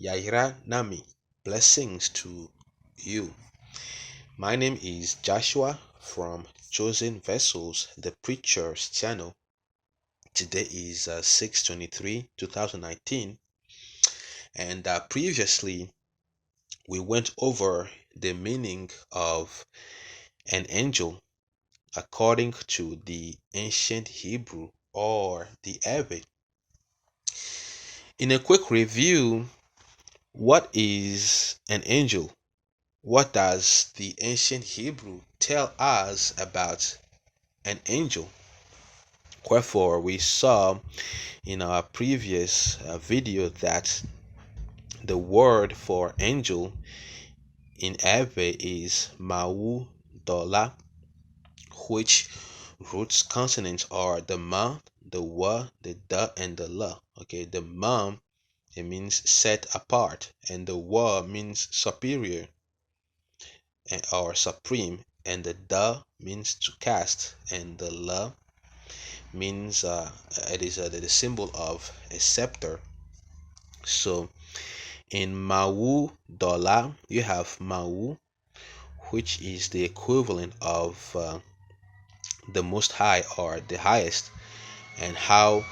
Yaira Nami. Blessings to you. My name is Joshua from Chosen Vessels, the Preacher's channel. Today is 6/23, 2019, and previously we went over the meaning of an angel according to the ancient Hebrew or the Arabic. In a quick review, what is an angel? What does the ancient Hebrew tell us about an angel? Wherefore, we saw in our previous video that the word for angel in Arabic is Ma'u Dola, which roots consonants are the Ma, the Wa, the Da, and the La. Okay, the Ma, it means set apart, and the Wa means superior or supreme, and the Da means to cast, and the La means it is the symbol of a scepter. So in Ma'u Dola, you have Ma'u, which is the equivalent of the most high or the highest. And how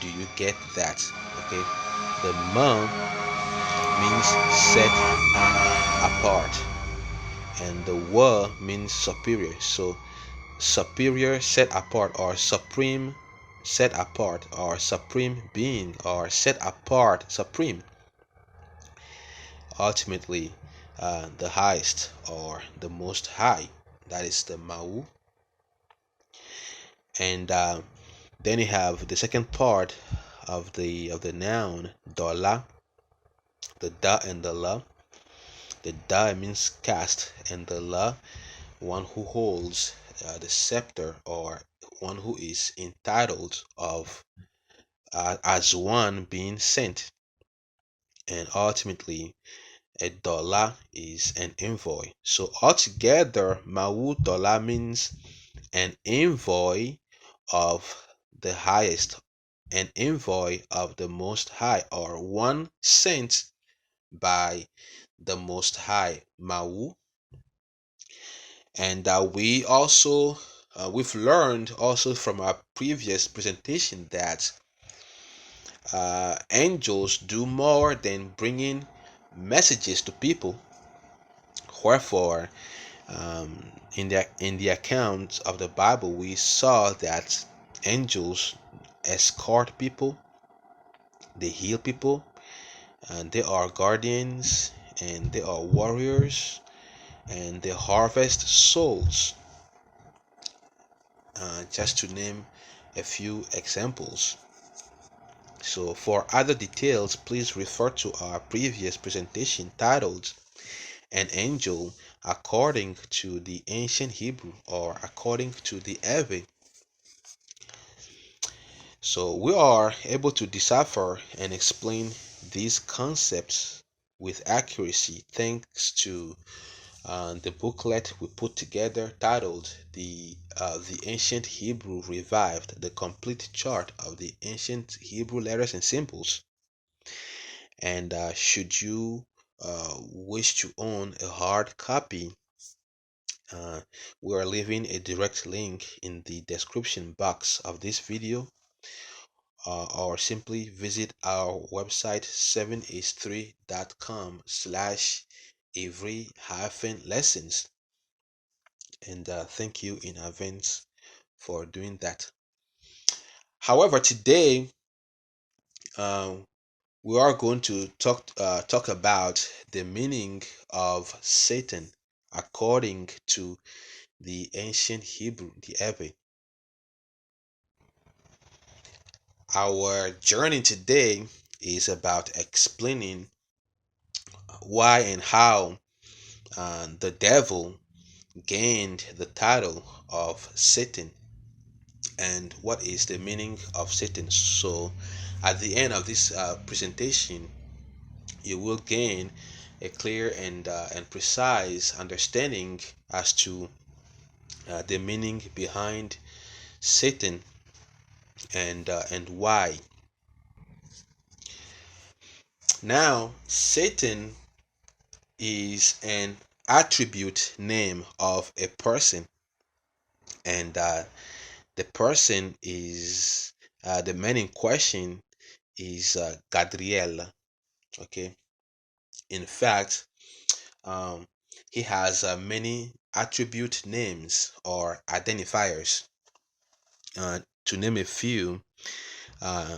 do you get that? Okay, the Ma means set apart, and the Wa means superior. So superior, set apart, or supreme, set apart, or supreme being, or set apart, supreme. Ultimately, the highest or the most high. That is the Ma'u. And then you have the second part of the noun Dola, the Da and the La. The Da means cast, and the La, one who holds the scepter, or one who is entitled of as one being sent. And ultimately, a dollar is an envoy. So altogether, Ma'u dollar means an envoy of the highest, an envoy of the most high, or one sent by the most high, Ma'u. And we've learned also from our previous presentation that angels do more than bringing messages to people. Wherefore, in the accounts of the Bible, we saw that angels escort people, they heal people, and they are guardians, and they are warriors, and they harvest souls. Just to name a few examples. So, for other details, please refer to our previous presentation titled An Angel According to the Ancient Hebrew, or according to the Arabic. So we are able to decipher and explain these concepts with accuracy thanks to the booklet we put together titled the Ancient Hebrew Revived, the complete chart of the ancient Hebrew letters and symbols. And should you wish to own a hard copy, uh, we are leaving a direct link in the description box of this video, or simply visit our website 7h3.com/Avery-lessons, and thank you in advance for doing that. However, today um, we are going to talk about the meaning of Satan according to the ancient Hebrew, the Epic. Our journey today is about explaining why and how the devil gained the title of Satan and what is the meaning of Satan. So, at the end of this presentation, you will gain a clear and precise understanding as to the meaning behind Satan and why. Now, Satan is an attribute name of a person, and the person is the man in question is Gadriel. Okay, in fact, um, he has many attribute names or identifiers. To name a few,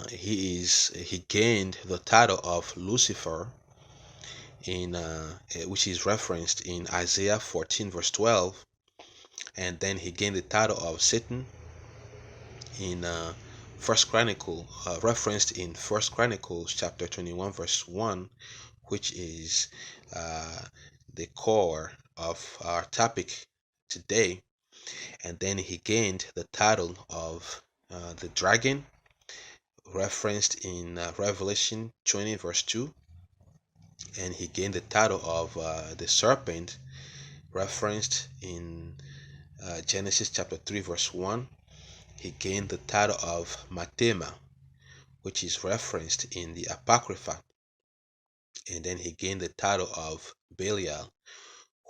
he gained the title of Lucifer in which is referenced in Isaiah 14 verse 12, and then he gained the title of Satan in First Chronicle, referenced in First Chronicles chapter 21 verse 1, which is uh, the core of our topic today. And then he gained the title of the dragon, referenced in Revelation 20 verse 2, and he gained the title of the serpent, referenced in Genesis chapter 3 verse 1. He gained the title of Matema, which is referenced in the Apocrypha, and then he gained the title of Belial,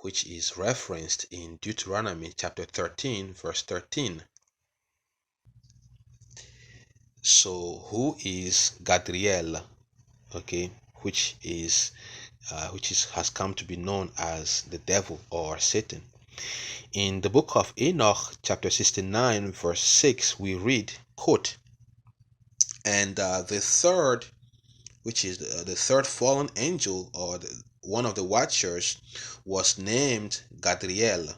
which is referenced in Deuteronomy chapter 13 verse 13. So who is Gadriel? Okay, which is has come to be known as the devil or Satan. In the book of Enoch chapter 69 verse 6, we read, quote, and the third, which is the third fallen angel, or one of the watchers, was named Gadriel.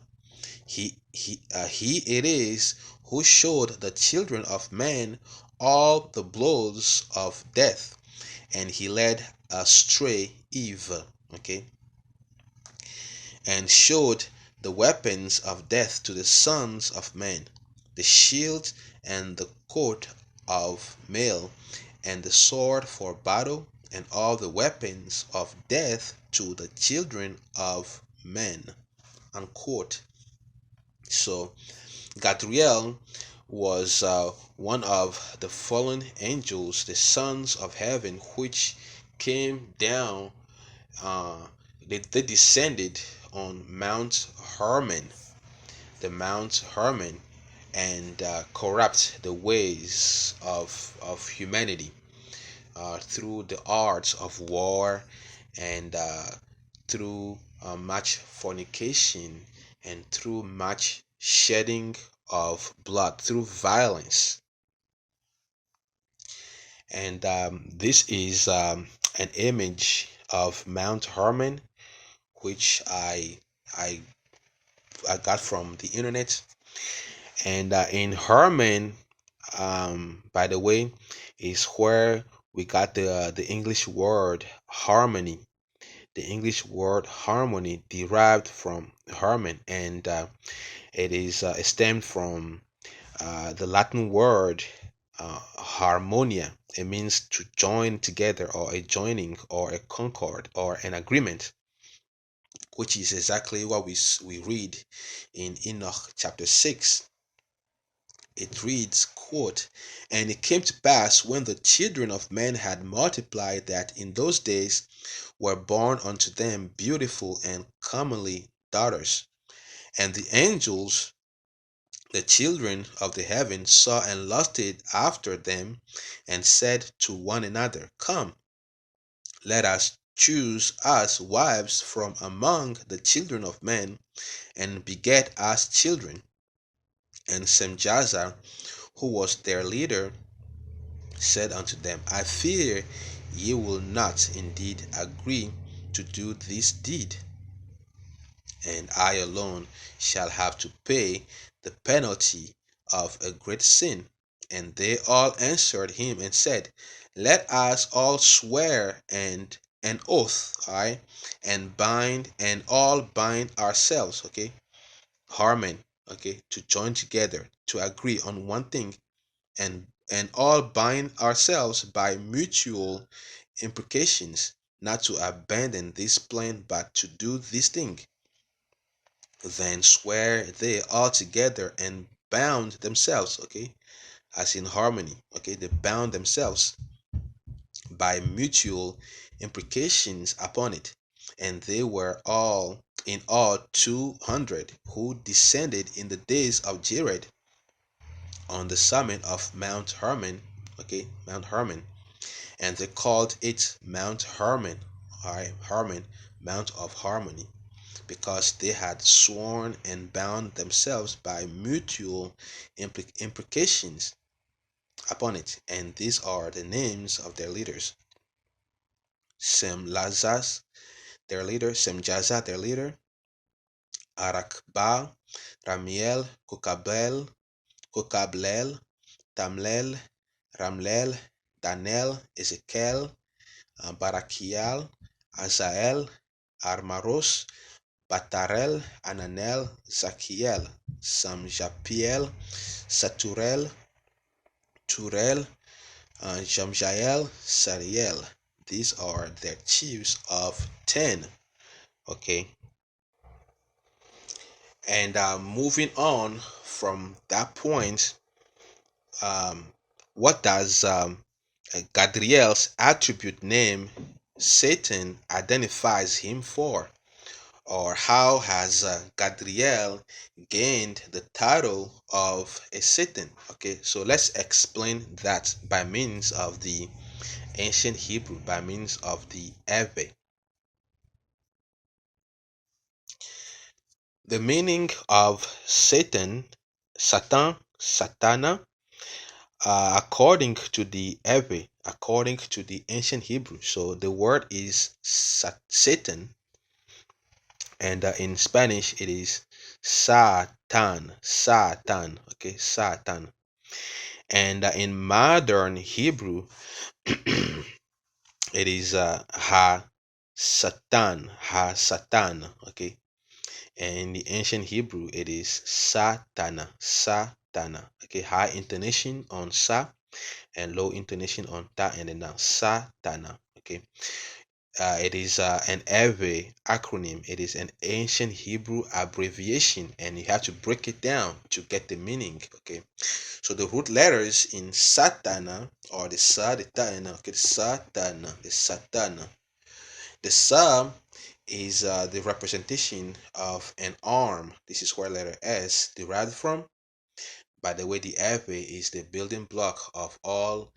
He it is who showed the children of men all the blows of death, and he led astray Eve. Okay, and showed the weapons of death to the sons of men, the shield and the coat of mail, and the sword for battle, and all the weapons of death to the children of men. Unquote. So, Gadriel was one of the fallen angels, the sons of heaven, which came down. Uh, they descended on Mount Hermon, the Mount Hermon, and corrupt the ways of humanity through the arts of war, and through much fornication, and through much shedding of blood, through violence. And this is an image of Mount Hermon, which I got from the internet. And in Hermon, by the way, is where we got the English word harmony. The English word harmony derived from Hermon, and it is stemmed from the Latin word harmonia. It means to join together, or a joining, or a concord, or an agreement, which is exactly what we read in Enoch chapter 6. It reads, quote, and it came to pass, when the children of men had multiplied, that in those days were born unto them beautiful and comely daughters. And the angels, the children of the heaven, saw and lusted after them, and said to one another, come, let us choose us wives from among the children of men, and beget us children. And Semjaza, who was their leader, said unto them, I fear ye will not indeed agree to do this deed, and I alone shall have to pay the penalty of a great sin. And they all answered him and said, let us all swear and an oath, I, and bind, and all bind ourselves, okay, harmon, okay, to join together, to agree on one thing, and all bind ourselves by mutual imprecations, not to abandon this plan, but to do this thing. Then swear they all together, and bound themselves, okay, as in harmony, okay, they bound themselves by mutual imprecations upon it, and they were all in all 200 who descended in the days of Jared on the summit of Mount Hermon. Okay, Mount Hermon, and they called it Mount Hermon. Alright, Hermon, Mount of Harmony, because they had sworn and bound themselves by mutual imprecations upon it. And these are the names of their leaders: Semlazas, their leader; Semjaza, their leader; Arakba, Ramiel, Kokablel, Tamlel, Ramlel, Danel, Ezekiel, Barakiel, Azael, Armaros, Batarel, Ananel, Zakiel, Samjapiel, Saturel, Turel, Jamjael, Sariel. These are their chiefs of 10. Okay, and moving on from that point, um, what does Gadriel's attribute name Satan identifies him for? Or how has Gadriel gained the title of a Satan? Okay, so let's explain that by means of the ancient Hebrew, by means of the Eve. The meaning of Satan, Satan, Satana, according to the Eve, according to the ancient Hebrew. So the word is Satan, and in Spanish it is Satan, Satan. Okay, Satan. And in modern Hebrew, it is Ha Satan, Ha Satan. Okay, and in the ancient Hebrew, it is Satana, Satana. Okay, high intonation on Sa and low intonation on Ta, and then now Satana. Okay, it is an Eve acronym. It is an ancient Hebrew abbreviation, and you have to break it down to get the meaning. Okay, so the root letters in Satana, or the Sa, the Ta, and okay, the Satana, the Satana. The Sa is the representation of an arm. This is where letter S derived from. By the way, the Eve is the building block of all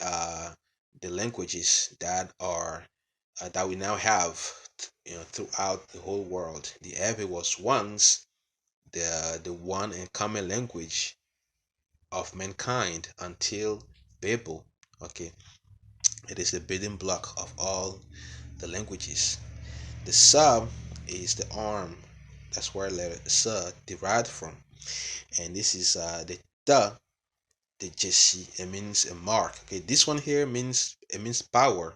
uh, the languages that we now have, throughout the whole world. The Eve was once the one and common language of mankind until Babel. Okay, it is the building block of all the languages. The Sa is the arm. That's where letter Sa derived from, and this is the Ta, the Jesse. It means a mark. Okay, this one here means power,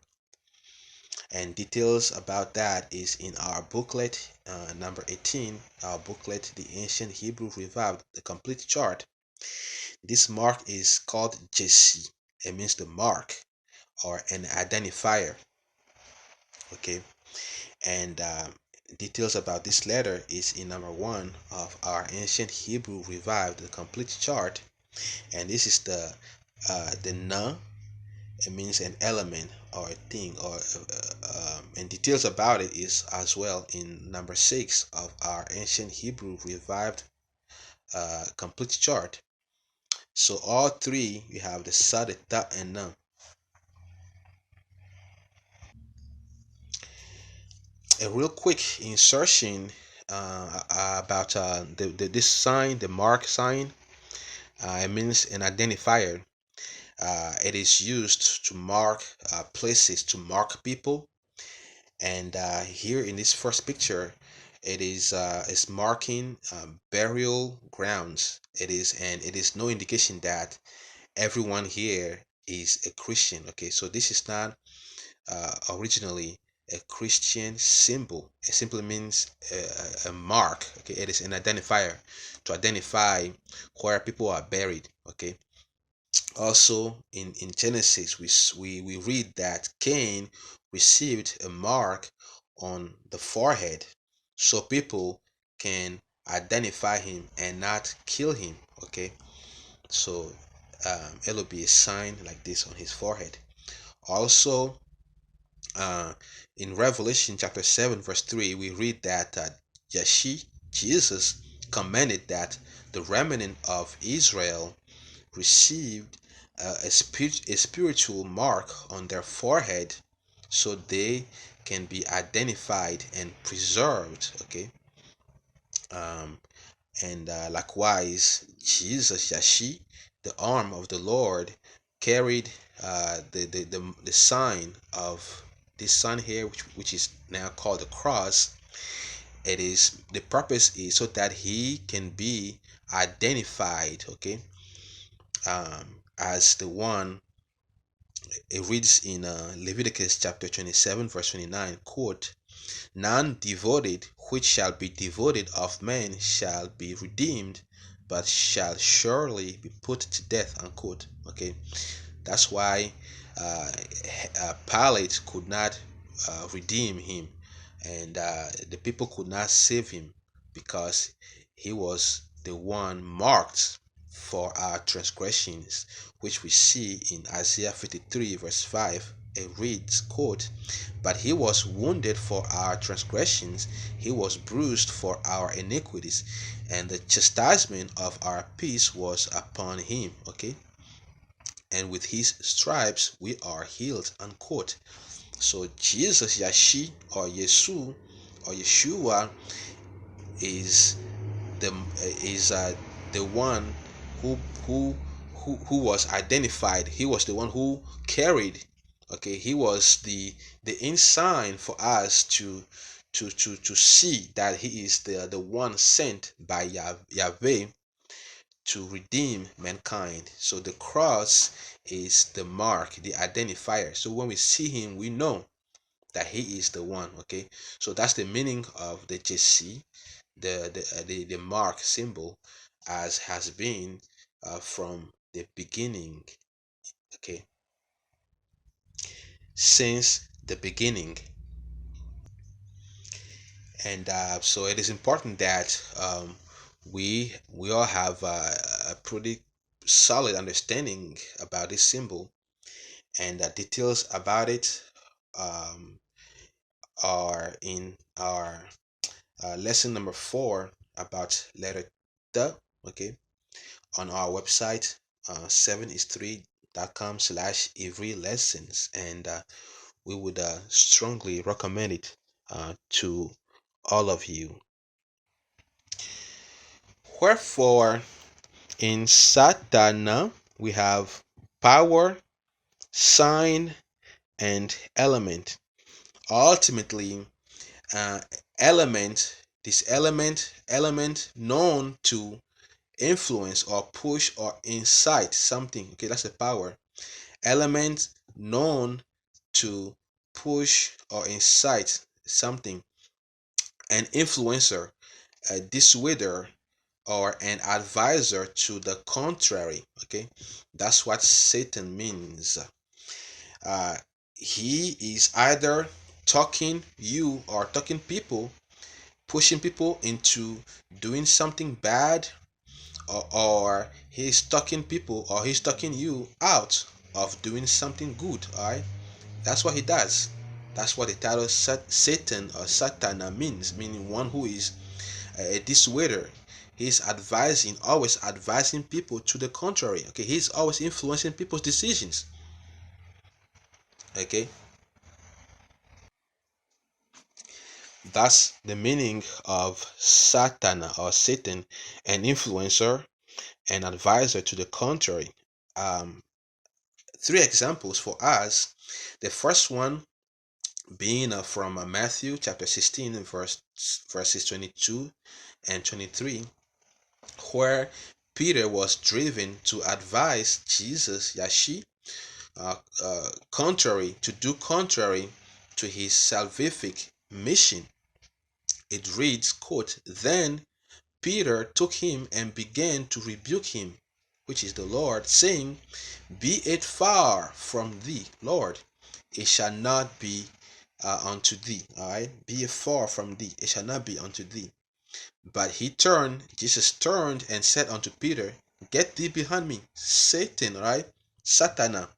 and details about that is in our booklet, number 18. Our booklet, The Ancient Hebrew Revived, the complete chart. This mark is called Jesse. It means the mark or an identifier. Okay, and details about this letter is in number 1 of our Ancient Hebrew Revived, the complete chart. And this is the Na. It means an element or a thing, or and details about it is as well in number 6 of our Ancient Hebrew Revived complete chart. So all three, you have the Sa, the Ta, and Na. A real quick insertion about this sign, the mark sign. It means an identifier. It is used to mark places, to mark people. And here in this first picture, is marking burial grounds. It is no indication that everyone here is a Christian. Okay, so this is not originally a Christian symbol. It simply means a mark. Okay, it is an identifier to identify where people are buried. Okay. Also, in Genesis, we read that Cain received a mark on the forehead, so people can identify him and not kill him. Okay, so it'll be a sign like this on his forehead. Also, Uh, in Revelation chapter 7, verse 3, we read that Jesus commanded that the remnant of Israel received a spiritual mark on their forehead so they can be identified and preserved. Okay. Um, and likewise, Jesus, Yashi, the arm of the Lord, carried the sign of this sign here, which is now called the cross. It is, the purpose is so that he can be identified, okay, as the one. It reads in Leviticus chapter 27, verse 29, quote, "None devoted which shall be devoted of men shall be redeemed, but shall surely be put to death," unquote. Okay, that's why Pilate could not redeem him, and the people could not save him because he was the one marked for our transgressions, which we see in Isaiah 53, verse 5. It reads, quote, "But he was wounded for our transgressions, he was bruised for our iniquities, and the chastisement of our peace was upon him." Okay, and with his stripes we are healed, unquote. So Jesus, Yashi, or Yesu, or Yeshua, is the is the one who who who was identified. He was the one who carried. Okay, he was the ensign for us to see that he is the one sent by Yahweh to redeem mankind. So the cross is the mark, the identifier. So when we see him, we know that he is the one. Okay, so that's the meaning of the JC, the mark symbol, as has been from the beginning. Okay, since the beginning. And so it is important that we all have a pretty solid understanding about this symbol, and details about it um, are in our lesson number 4 about letter the. Okay, on our website 7is3.com/every lessons, and we would strongly recommend it to all of you. Wherefore in Satana we have power, sign, and element. Ultimately, uh, element known to influence or push or incite something. Okay, that's a power. Element known to push or incite something. An influencer, a dissuader, or an advisor to the contrary. Okay, that's what Satan means. uh, he is either talking you or talking people, pushing people into doing something bad, or he's talking people or he's talking you out of doing something good. All right, that's what he does. That's what the title Satan or Satana means, meaning one who is a dissuader. He's advising, always advising people to the contrary. Okay, he's always influencing people's decisions. Okay, that's the meaning of Satana or Satan, an influencer, an advisor to the contrary. Um, Three examples for us. The first one being from Matthew chapter 16 and verses 22 and 23, where Peter was driven to advise Jesus, Yashi, contrary to his salvific mission. It reads, quote, "Then Peter took him and began to rebuke him," which is the Lord, saying, "Be it far from thee, Lord, it shall not be unto thee." All right, be it far from thee, it shall not be unto thee. But Jesus turned and said unto Peter, "Get thee behind me, Satan," right? Satana,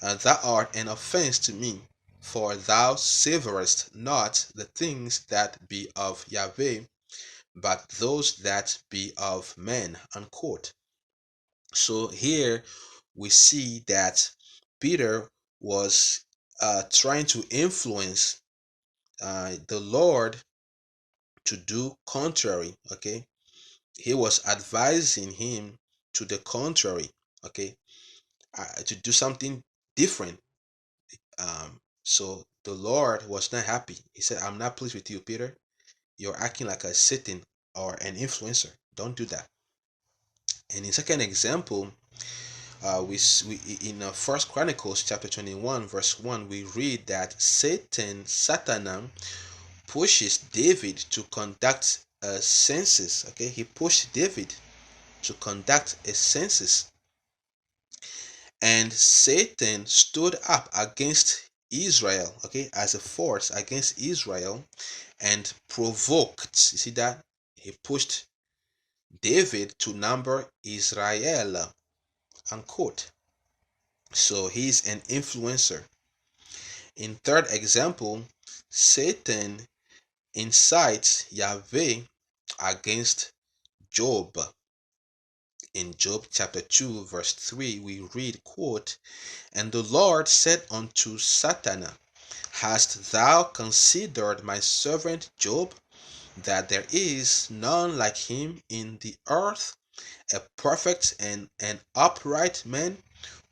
thou art an offense to me. For thou savorest not the things that be of Yahweh, but those that be of men. Unquote. So here we see that Peter was trying to influence the Lord to do contrary. Okay, he was advising him to the contrary. Okay, to do something different. So the Lord was not happy. He said, "I'm not pleased with you, Peter. You're acting like a Satan or an influencer. Don't do that." And in second example, we in First Chronicles chapter 21 verse 1, we read that Satan pushes David to conduct a census. Okay, he pushed David to conduct a census, and Satan stood up against Israel. Okay, as a force against Israel, and provoked. You see that he pushed David to number Israel. Unquote. So he's an influencer. In third example, Satan incites Yahweh against Job. In Job chapter 2 verse 3 we read, quote, "And the Lord said unto Satan, Hast thou considered my servant Job, that there is none like him in the earth, a perfect and an upright man,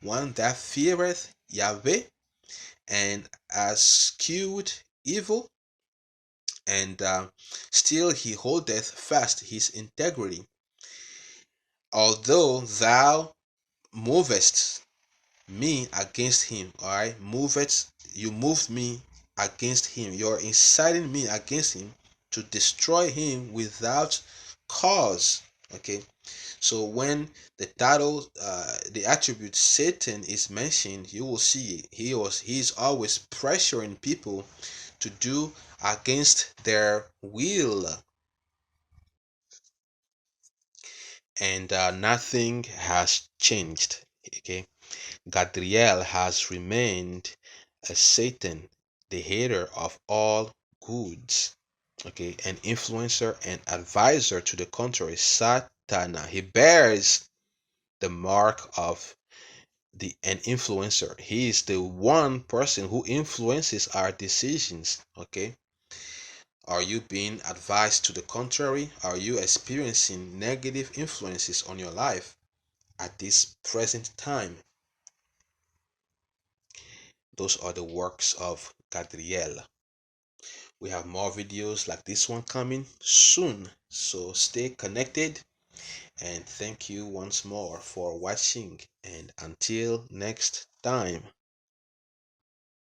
one that feareth Yahweh, and eschewed evil, and still he holdeth fast his integrity. Although thou movest me against him," all right, you moved me against him, you're inciting me against him to destroy him without cause. Okay, so when the title, the attribute Satan is mentioned, you will see he's always pressuring people to do against their will, and nothing has changed. Okay, Gadriel has remained a Satan, the hater of all goods. Okay, an influencer and advisor to the contrary, Satana. He bears the mark of an influencer. He is the one person who influences our decisions. Okay, are you being advised to the contrary? Are you experiencing negative influences on your life at this present time? Those are the works of Gadriel. We have more videos like this one coming soon, so stay connected, and thank you once more for watching, and until next time.